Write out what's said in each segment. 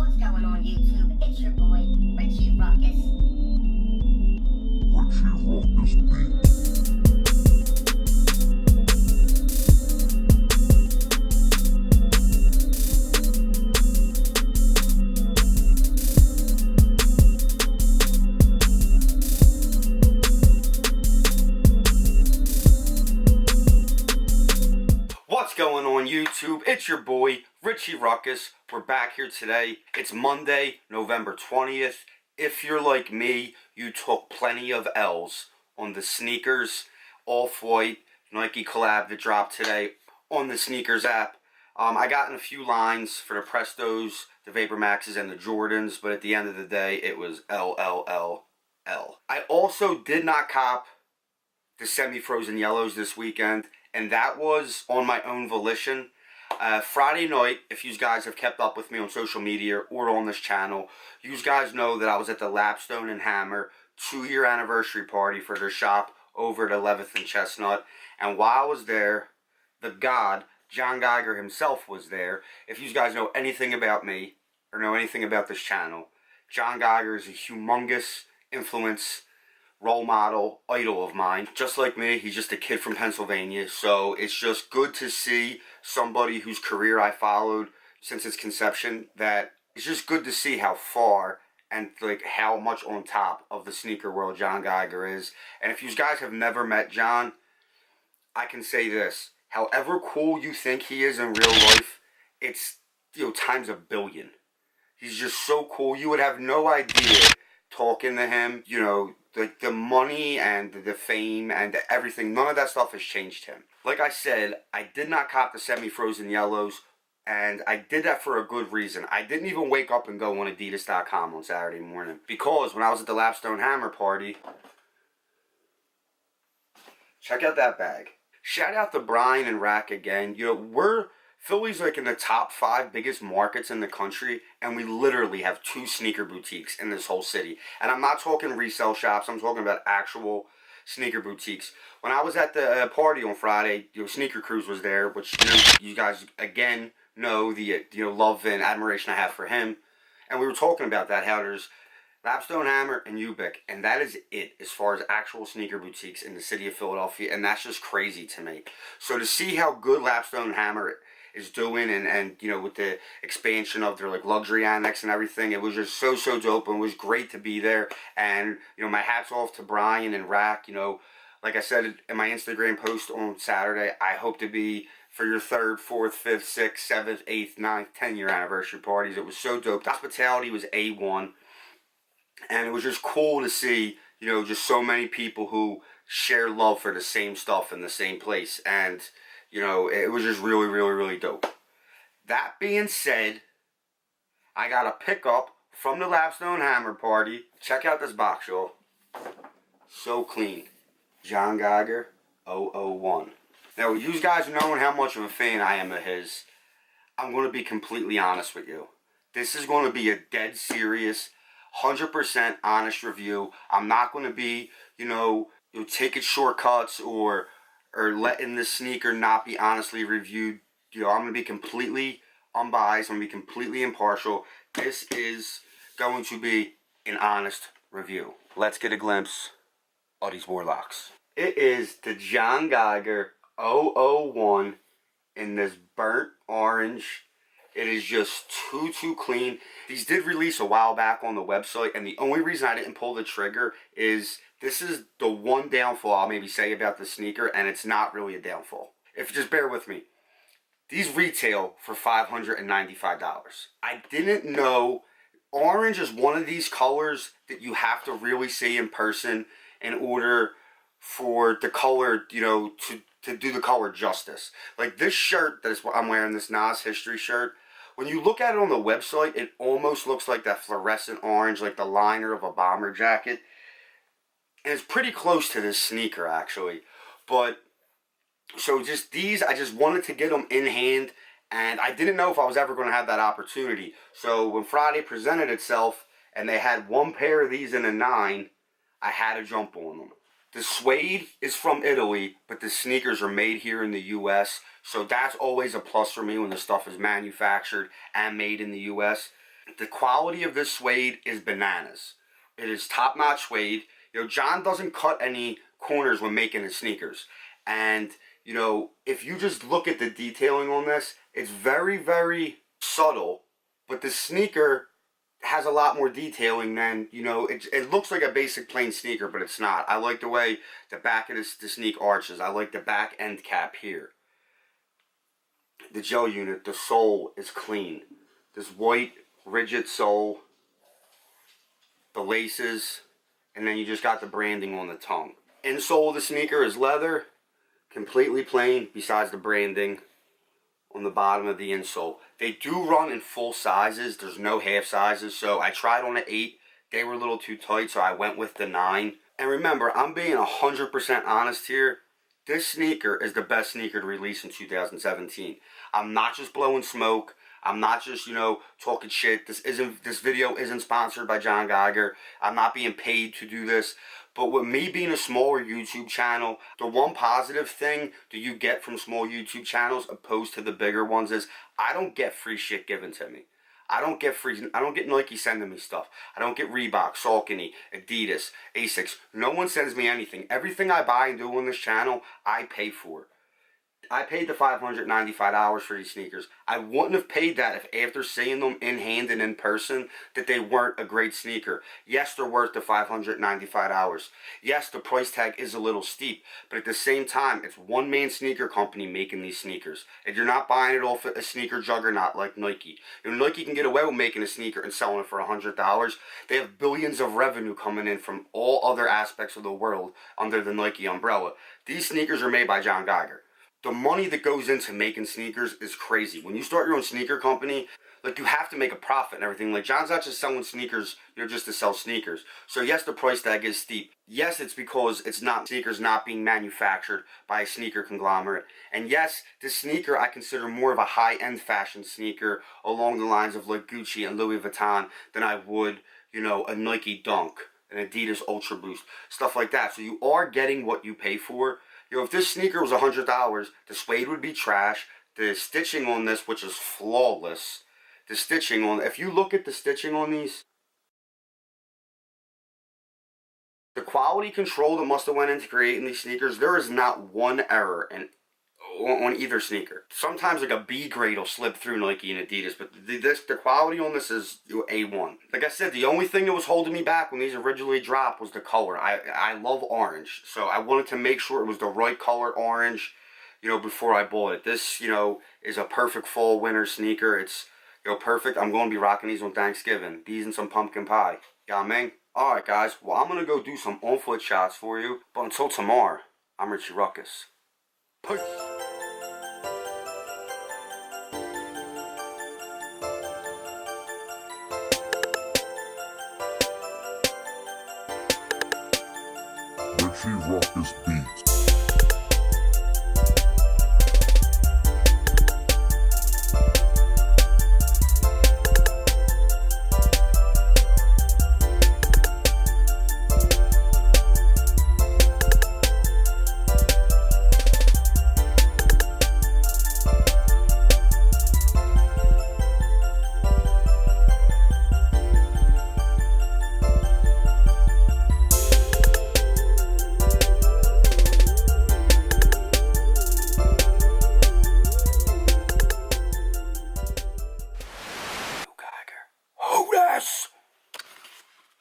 What's going on YouTube? It's your boy, Richie Ruckus. Richie Ruckus Beat. What's going on YouTube? It's your boy, Richie Ruckus. We're back here today. It's Monday, November 20th. If you're like me, you took plenty of L's on the sneakers, Off-White, Nike collab that dropped today on the sneakers app. I got in a few lines for the Prestos, the Vapor Maxes, and the Jordans, but at the end of the day, it was L, L, L, L. I also did not cop the semi-frozen yellows this weekend, and that was on my own volition. Friday night, if you guys have kept up with me on social media or on this channel, you guys know that I was at the Lapstone Hammer 2-year anniversary party for their shop over at 11th and Chestnut. And while I was there, the god, John Geiger himself, was there. If you guys know anything about me or know anything about this channel, John Geiger is a humongous influence, role model, idol of mine. Just like me, he's just a kid from Pennsylvania, so it's just good to see somebody whose career I followed since its conception. That it's just good to see how far and like how much on top of the sneaker world John Geiger is. And if you guys have never met John, I can say this: however cool you think he is in real life, it's, times a billion. He's just so cool. You would have no idea talking to him, like the money and the fame and everything, none of that stuff has changed him. Like I said, I did not cop the semi-frozen yellows, and I did that for a good reason. I didn't even wake up and go on Adidas.com on Saturday morning, because when I was at the Lapstone Hammer party, check out that bag. Shout out to Brian and Rack again. Philly's like in the top 5 biggest markets in the country, and we literally have 2 sneaker boutiques in this whole city. And I'm not talking resale shops, I'm talking about actual sneaker boutiques. When I was at the party on Friday, Sneaker Cruise was there, which you guys again know the love and admiration I have for him. And we were talking about that, how there's Lapstone Hammer and Ubick, and that is it as far as actual sneaker boutiques in the city of Philadelphia, and that's just crazy to me. So to see how good Lapstone Hammer is doing, and with the expansion of their like luxury annex and everything, it was just so dope, and it was great to be there. And my hat's off to Brian and Rack. Like I said in my Instagram post on Saturday, I hope to be for your 3rd, 4th, 5th, 6th, 7th, 8th, 9th, 10-year anniversary parties. It was so dope. The hospitality was A1, and it was just cool to see just so many people who share love for the same stuff in the same place. And it was just really dope. That being said, I got a pickup from the Lapstone Hammer party. Check out this box, y'all. So clean. John Geiger 001. Now, you guys knowing how much of a fan I am of his, I'm going to be completely honest with you. This is going to be a dead serious, 100% honest review. I'm not going to be, taking shortcuts or letting the sneaker not be honestly reviewed. I'm going to be completely unbiased. I'm going to be completely impartial. This is going to be an honest review. Let's get a glimpse of these Warlocks. It is the John Geiger 001 in this burnt orange. It is just too clean. These did release a while back on the website, and the only reason I didn't pull the trigger is this is the one downfall I'll maybe say about the sneaker, and it's not really a downfall. Just bear with me. These retail for $595. I didn't know orange is one of these colors that you have to really see in person in order for the color, to do the color justice. Like this shirt that is what I'm wearing, this Nas History shirt, when you look at it on the website, it almost looks like that fluorescent orange, like the liner of a bomber jacket. And it's pretty close to this sneaker, actually. But, so just these, I just wanted to get them in hand, and I didn't know if I was ever going to have that opportunity. So when Friday presented itself, and they had one pair of these in a 9, I had to jump on them. The suede is from Italy, but the sneakers are made here in the U.S., so that's always a plus for me when the stuff is manufactured and made in the U.S. The quality of this suede is bananas. It is top-notch suede. You know, John doesn't cut any corners when making his sneakers. And, you know, if you just look at the detailing on this, it's very, very subtle. But the sneaker has a lot more detailing than, you know, it looks like a basic plain sneaker, but it's not. I like the way the back of the sneak arches. I like the back end cap here. The gel unit, the sole is clean. This white, rigid sole, the laces, and then you just got the branding on the tongue. Insole of the sneaker is leather, completely plain, besides the branding on the bottom of the insole. They do run in full sizes. There's no half sizes, so I tried on an 8. They were a little too tight, so I went with the 9. And remember, I'm being 100% honest here. This sneaker is the best sneaker to release in 2017. I'm not just blowing smoke. I'm not just, you know, talking shit. This video isn't sponsored by John Geiger. I'm not being paid to do this. But with me being a smaller YouTube channel, the one positive thing that you get from small YouTube channels opposed to the bigger ones is I don't get free shit given to me. I don't get Nike sending me stuff. I don't get Reebok, Saucony, Adidas, Asics. No one sends me anything. Everything I buy and do on this channel, I pay for. I paid the $595 for these sneakers. I wouldn't have paid that if after seeing them in hand and in person that they weren't a great sneaker. Yes, they're worth the $595. Yes, the price tag is a little steep, but at the same time, it's one-man sneaker company making these sneakers. And you're not buying it off a sneaker juggernaut like Nike. You know, Nike can get away with making a sneaker and selling it for $100. They have billions of revenue coming in from all other aspects of the world under the Nike umbrella. These sneakers are made by John Geiger. The money that goes into making sneakers is crazy. When you start your own sneaker company, like, you have to make a profit and everything. Like, John's not just selling sneakers, you know, just to sell sneakers. So yes, the price tag is steep. Yes, it's because sneakers not being manufactured by a sneaker conglomerate. And yes, this sneaker I consider more of a high-end fashion sneaker along the lines of like Gucci and Louis Vuitton than I would, you know, a Nike Dunk, an Adidas Ultra Boost, stuff like that. So you are getting what you pay for. You know, if this sneaker was $100, the suede would be trash. The stitching on this, which is flawless, if you look at the stitching on these, the quality control that must have went into creating these sneakers, there is not one error on either sneaker. Sometimes like a B grade will slip through Nike and Adidas, but the quality on this is A1. Like I said, the only thing that was holding me back when these originally dropped was the color. I love orange, so I wanted to make sure it was the right color orange, you know, before I bought it. This, you know, is a perfect fall winter sneaker. It's, you know, perfect. I'm going to be rocking these on Thanksgiving. These and some pumpkin pie. Yeah, man. Alright guys, well, I'm going to go do some on-foot shots for you. But until tomorrow, I'm Richie Ruckus. Peace. Richie Ruckus Beats.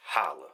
Holla.